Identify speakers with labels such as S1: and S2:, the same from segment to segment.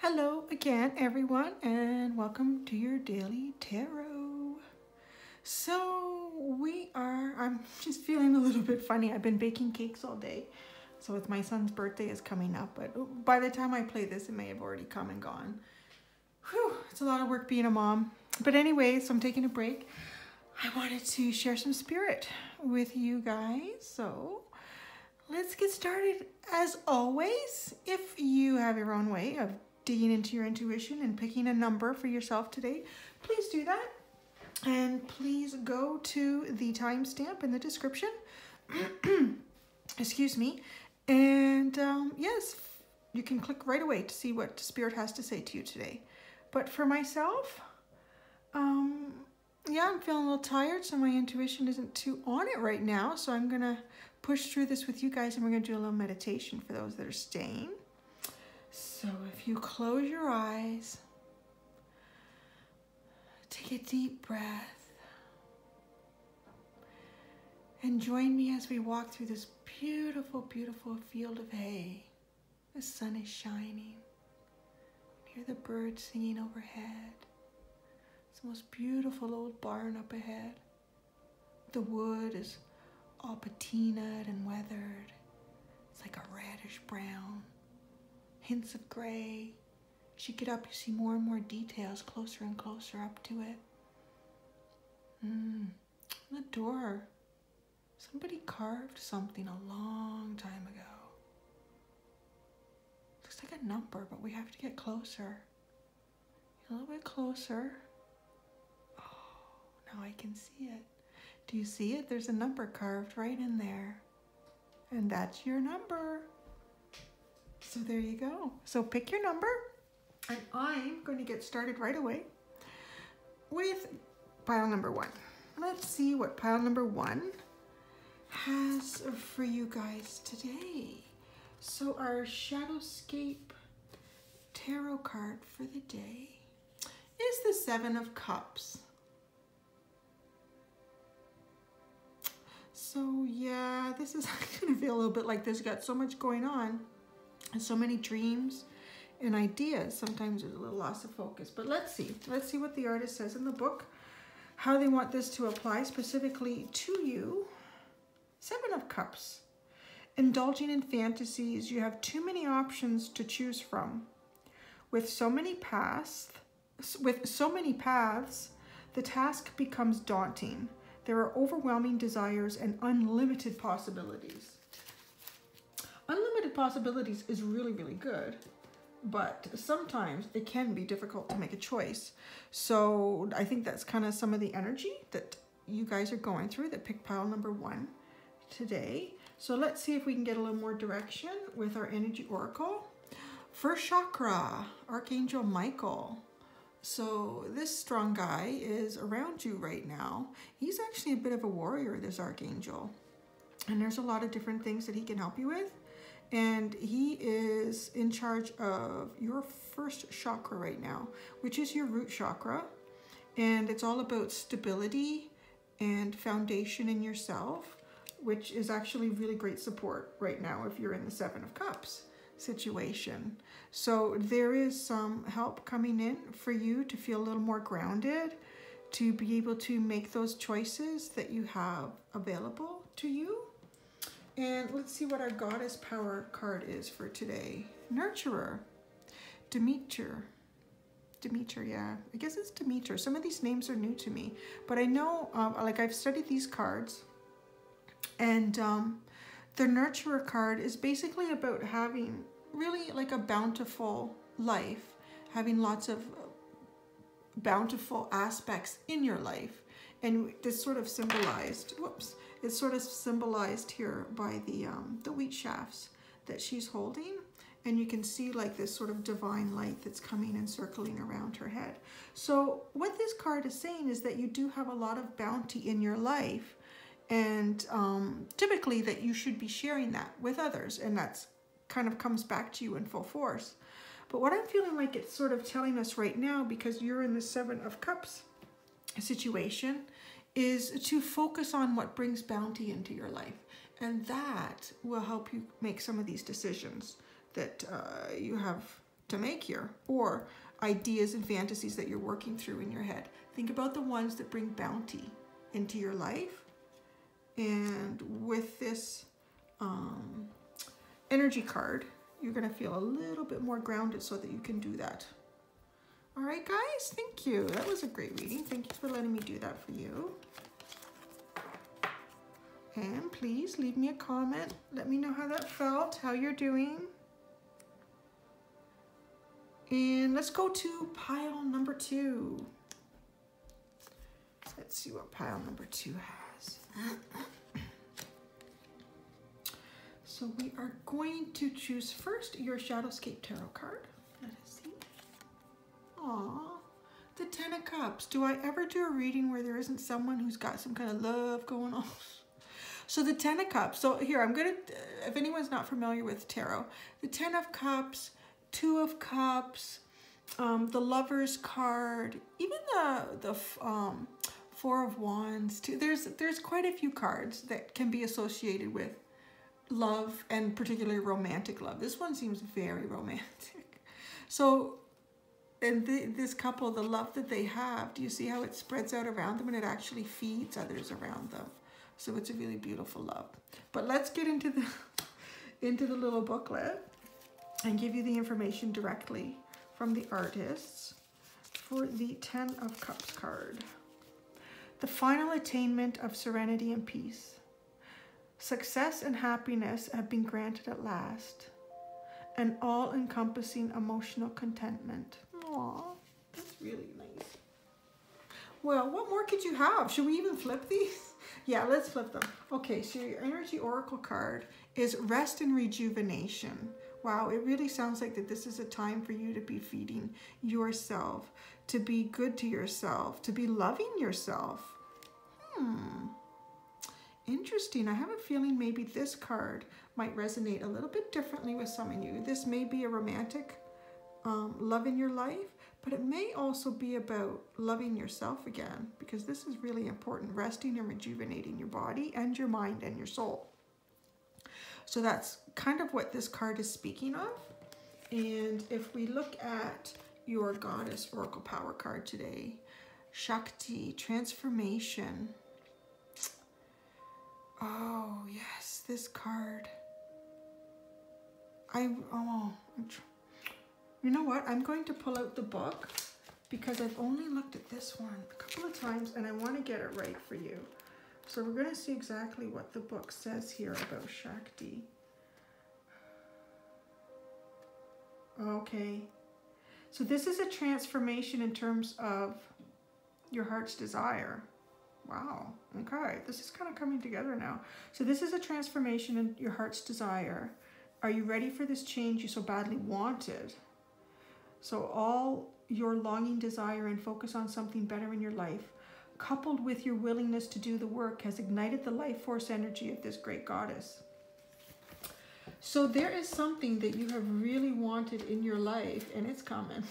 S1: Hello again, everyone, and welcome to your daily tarot. I'm just feeling a little bit funny. I've been baking cakes all day. So it's my son's birthday is coming up, but by the time I play this, it may have already come and gone. Whew, it's a lot of work being a mom. But anyway, so I'm taking a break. I wanted to share some spirit with you guys. So let's get started. As always, if you have your own way of digging into your intuition and picking a number for yourself today, please do that. And please go to the timestamp in the description. Excuse me. And yes, you can click right away to see what Spirit has to say to you today. But for myself, yeah, I'm feeling a little tired, so my intuition isn't too on it right now. So I'm going to push through this with you guys, and we're going to do a little meditation for those that are staying. So if you close your eyes, take a deep breath, and join me as we walk through this beautiful, beautiful field of hay. The sun is shining. Hear the birds singing overhead. It's the most beautiful old barn up ahead. The wood is all patinaed and weathered. It's like a reddish brown. Hints of gray. As you get up, you see more and more details closer and closer up to it. The door. Somebody carved something a long time ago. Looks like a number, but we have to get closer. A little bit closer. Oh, now I can see it. Do you see it? There's a number carved right in there. And that's your number. So there you go. So pick your number, and I'm going to get started right away with pile number 1. Let's see what pile number 1 has for you guys today. So our ShadowScape tarot card for the day is the 7 of Cups. So yeah, this is going to feel a little bit like this. Got so much going on. And so many dreams and ideas. Sometimes there's a little loss of focus. But let's see. Let's see what the artist says in the book. How they want this to apply specifically to you. 7 of Cups. Indulging in fantasies. You have too many options to choose from. With so many paths, the task becomes daunting. There are overwhelming desires and unlimited possibilities. Unlimited possibilities is really, really good, but sometimes it can be difficult to make a choice. So I think that's kind of some of the energy that you guys are going through that picked pile number 1 today. So let's see if we can get a little more direction with our energy oracle. First chakra, Archangel Michael. So this strong guy is around you right now. He's actually a bit of a warrior, this Archangel. And there's a lot of different things that he can help you with. And he is in charge of your first chakra right now, which is your root chakra. And it's all about stability and foundation in yourself, which is actually really great support right now if you're in the 7 of Cups situation. So there is some help coming in for you to feel a little more grounded, to be able to make those choices that you have available to you. And let's see what our Goddess Power card is for today. Nurturer. Demeter, yeah. I guess it's Demeter. Some of these names are new to me. But I know, like I've studied these cards. And the Nurturer card is basically about having really like a bountiful life. Having lots of bountiful aspects in your life. And this sort of symbolized, it's sort of symbolized here by the wheat shafts that she's holding. And you can see like this sort of divine light that's coming and circling around her head. So what this card is saying is that you do have a lot of bounty in your life. And typically that you should be sharing that with others. And that's kind of comes back to you in full force. But what I'm feeling like it's sort of telling us right now, because you're in the 7 of Cups situation, is to focus on what brings bounty into your life. And that will help you make some of these decisions that you have to make here, or ideas and fantasies that you're working through in your head. Think about the ones that bring bounty into your life. And with this energy card, you're going to feel a little bit more grounded so that you can do that. All right, guys, thank you. That was a great reading. Thank you for letting me do that for you. And please leave me a comment. Let me know how that felt, how you're doing. And let's go to pile number 2. Let's see what pile number 2 has. So we are going to choose first your ShadowScape Tarot card. Let us see. Aww, the 10 of Cups. Do I ever do a reading where there isn't someone who's got some kind of love going on? So the 10 of Cups. So here, I'm going to, if anyone's not familiar with tarot, the 10 of Cups, 2 of Cups, the Lover's card, even the 4 of Wands. Too. There's quite a few cards that can be associated with love, and particularly romantic love. This one seems very romantic. So, and this couple, the love that they have, do you see how it spreads out around them and it actually feeds others around them? So it's a really beautiful love. But let's get into the little booklet and give you the information directly from the artists for the 10 of Cups card. The final attainment of serenity and peace. Success and happiness have been granted at last. An all-encompassing emotional contentment. Aww, that's really nice. Well, what more could you have? Should we even flip these? Yeah, let's flip them. Okay, so your energy oracle card is rest and rejuvenation. Wow, it really sounds like that this is a time for you to be feeding yourself, to be good to yourself, to be loving yourself. Interesting. I have a feeling maybe this card might resonate a little bit differently with some of you. This may be a romantic love in your life, but it may also be about loving yourself again, because this is really important, resting and rejuvenating your body and your mind and your soul. So that's kind of what this card is speaking of. And if we look at your Goddess Oracle Power card today, Shakti, transformation. Oh, yes, this card. You know what? I'm going to pull out the book because I've only looked at this one a couple of times and I want to get it right for you. So we're going to see exactly what the book says here about Shakti. Okay. So this is a transformation in terms of your heart's desire. Wow. Okay. This is kind of coming together now. So this is a transformation in your heart's desire. Are you ready for this change you so badly wanted? So all your longing, desire, and focus on something better in your life, coupled with your willingness to do the work, has ignited the life force energy of this great goddess. So there is something that you have really wanted in your life, and it's coming.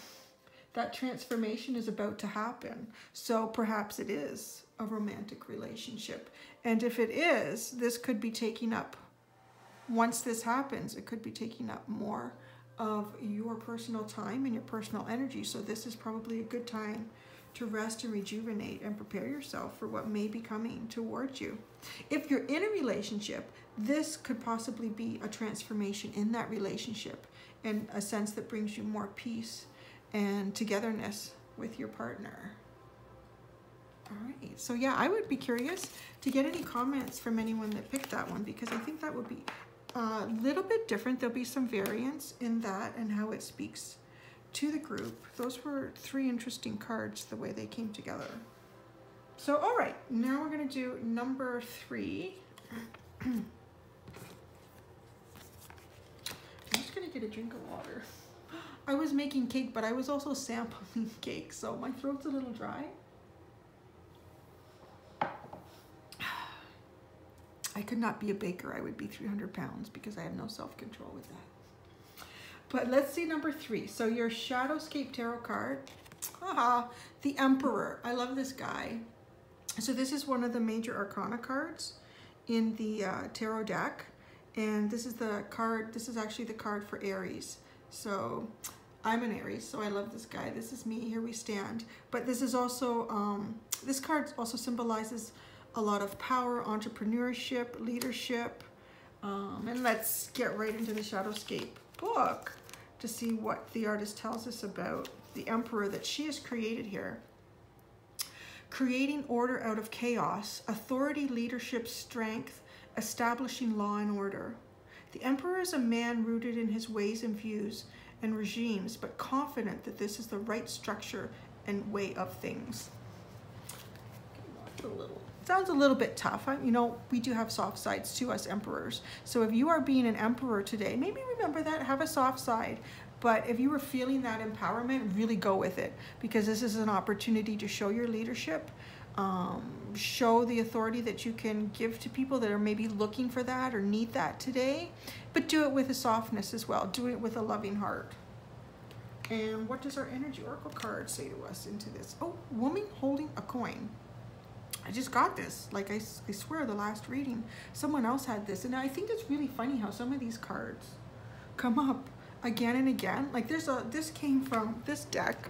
S1: That transformation is about to happen. So perhaps it is a romantic relationship. And if it is, this could be taking up, once this happens, it could be taking up more of your personal time and your personal energy. So this is probably a good time to rest and rejuvenate and prepare yourself for what may be coming towards you. If you're in a relationship, this could possibly be a transformation in that relationship, and a sense that brings you more peace and togetherness with your partner. All right, so yeah, I would be curious to get any comments from anyone that picked that one, because I think that would be a little bit different. There'll be some variance in that and how it speaks to the group. Those were 3 interesting cards, the way they came together. So, all right, now we're gonna do number 3. I'm just gonna get a drink of water. I was making cake, but I was also sampling cake, so my throat's a little dry. I could not be a baker. I would be 300 pounds because I have no self-control with that. But let's see number 3. So your ShadowScape Tarot card, the Emperor. I love this guy. So this is one of the major arcana cards in the tarot deck. And this is the card, this is actually the card for Aries. So I'm an Aries, so I love this guy. This is me, here we stand. But this is also, this card also symbolizes a lot of power, entrepreneurship, leadership. And let's get right into the ShadowScape book to see what the artist tells us about the Emperor that she has created here. Creating order out of chaos, authority, leadership, strength, establishing law and order. The Emperor is a man rooted in his ways and views and regimes, but confident that this is the right structure and way of things. Sounds a little bit tough. You know, we do have soft sides to us emperors. So if you are being an emperor today, maybe remember that, have a soft side. But if you were feeling that empowerment, really go with it, because this is an opportunity to show your leadership, show the authority that you can give to people that are maybe looking for that or need that today, but do it with a softness as well. Do it with a loving heart. And what does our energy oracle card say to us into this? Oh, woman holding a coin. I just got this, like I swear the last reading, someone else had this. And I think it's really funny how some of these cards come up again and again. Like this came from this deck.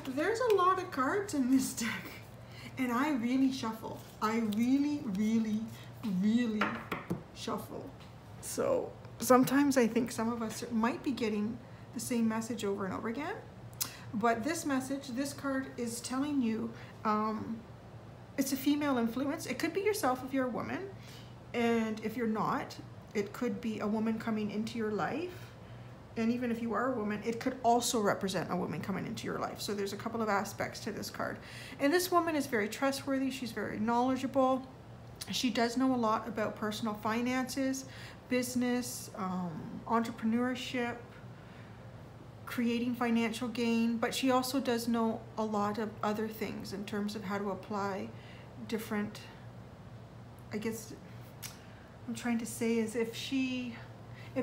S1: There's a lot of cards in this deck. And I really shuffle. I really, really, really shuffle. So sometimes I think some of us might be getting the same message over and over again. But this message, this card is telling you, it's a female influence. It could be yourself if you're a woman. And if you're not, it could be a woman coming into your life. And even if you are a woman, it could also represent a woman coming into your life. So there's a couple of aspects to this card. And this woman is very trustworthy. She's very knowledgeable. She does know a lot about personal finances, business, entrepreneurship, creating financial gain. But she also does know a lot of other things in terms of how to apply different, I guess I'm trying to say is if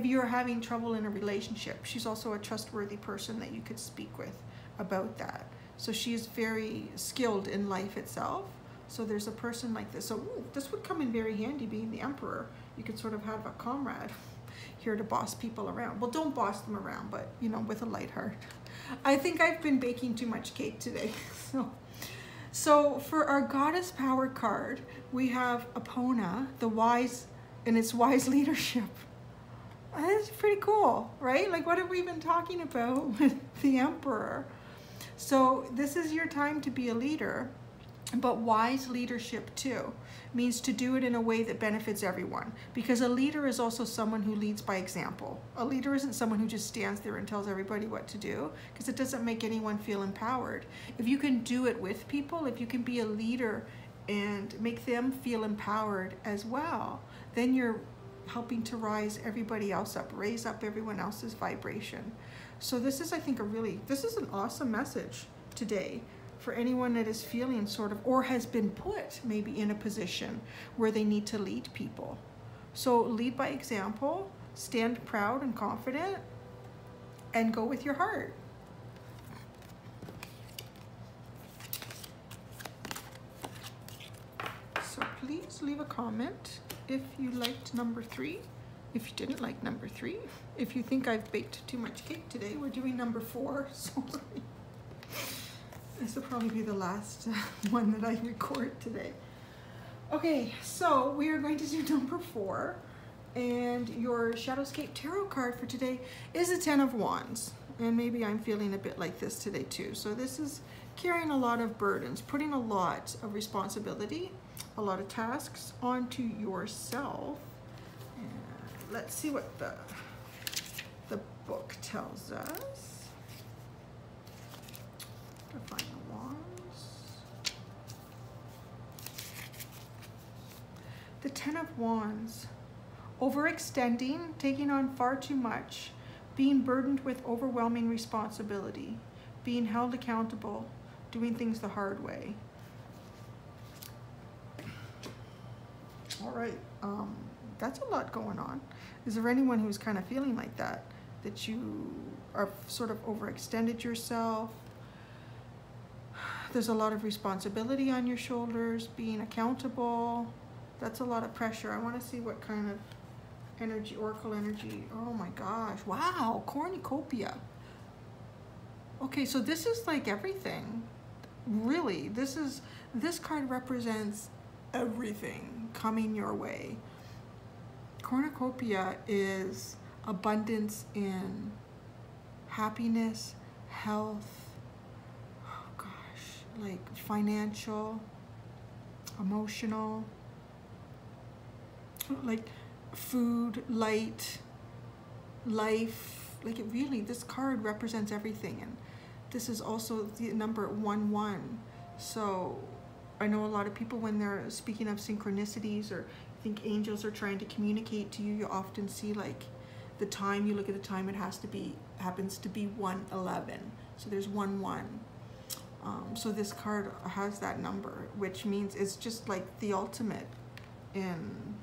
S1: you're having trouble in a relationship, she's also a trustworthy person that you could speak with about that. So she's very skilled in life itself. So there's a person like this. So ooh, this would come in very handy being the Emperor. You could sort of have a comrade here to boss people around. Well, don't boss them around, but you know, with a light heart. I think I've been baking too much cake today. So for our Goddess Power card, we have Epona, the wise, and its wise leadership. That's pretty cool, right? Like, what have we been talking about with the Emperor? So this is your time to be a leader, but wise leadership too means to do it in a way that benefits everyone, because a leader is also someone who leads by example. A leader isn't someone who just stands there and tells everybody what to do, because it doesn't make anyone feel empowered. If you can do it with people, if you can be a leader and make them feel empowered as well, then you're helping to rise everybody else up, raise up everyone else's vibration. So this is, I think, this is an awesome message today for anyone that is feeling sort of, or has been put maybe in a position where they need to lead people. So lead by example, stand proud and confident, and go with your heart. So please leave a comment if you liked number 3, if you didn't like number 3, if you think I've baked too much cake today. We're doing number 4, sorry. This will probably be the last one that I record today. Okay, so we are going to do number 4, and your ShadowScape Tarot card for today is a 10 of Wands. And maybe I'm feeling a bit like this today too. So this is carrying a lot of burdens, putting a lot of responsibility, a lot of tasks onto yourself. And let's see what the book tells us. To find the Wands. The 10 of Wands. Overextending, taking on far too much, being burdened with overwhelming responsibility, being held accountable, doing things the hard way. All right, that's a lot going on. Is there anyone who's kind of feeling like that? That you are sort of overextended yourself? There's a lot of responsibility on your shoulders, being accountable. That's a lot of pressure. I want to see what kind of energy, oracle energy. Oh my gosh, wow, cornucopia. Okay, so this is like everything. Really, this card represents everything coming your way. Cornucopia is abundance in happiness, health, oh gosh, like financial, emotional, like food, light, life. Like it really, this card represents everything. And this is also the number 11. So I know a lot of people, when they're speaking of synchronicities or think angels are trying to communicate to you, you often see like the time, you look at the time, it happens to be 111. So there's 11. So this card has that number, which means it's just like the ultimate in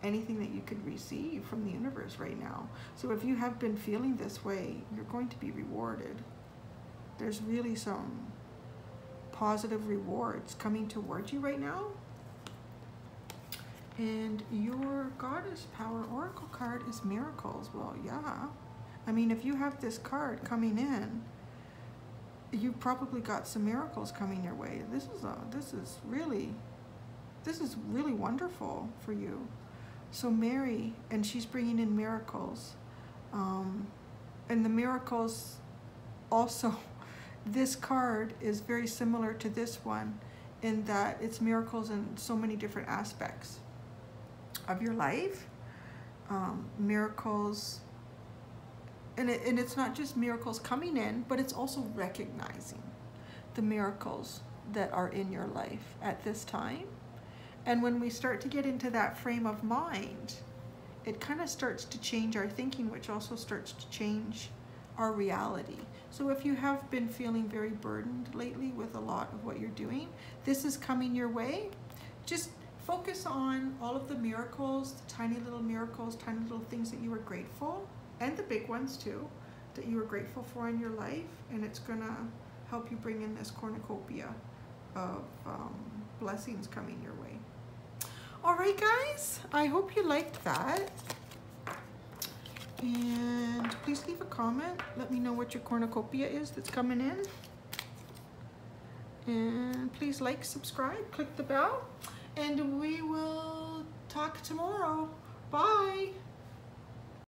S1: anything that you could receive from the universe right now. So if you have been feeling this way, you're going to be rewarded. There's really some positive rewards coming towards you right now. And your Goddess Power Oracle card is Miracles. Well, yeah. I mean, if you have this card coming in, you probably got some miracles coming your way. This is really wonderful for you. So Mary, and she's bringing in miracles. And the miracles also, this card is very similar to this one in that it's miracles in so many different aspects of your life. Miracles, and it's not just miracles coming in, but it's also recognizing the miracles that are in your life at this time. And when we start to get into that frame of mind, it kind of starts to change our thinking, which also starts to change our reality. So if you have been feeling very burdened lately with a lot of what you're doing, this is coming your way. Just focus on all of the miracles, the tiny little miracles, tiny little things that you were grateful, and the big ones too, that you were grateful for in your life, and it's gonna help you bring in this cornucopia of blessings coming your way. All right, guys, I hope you liked that. And please leave a comment. Let me know what your cornucopia is that's coming in. And please like, subscribe, click the bell, and we will talk tomorrow. Bye.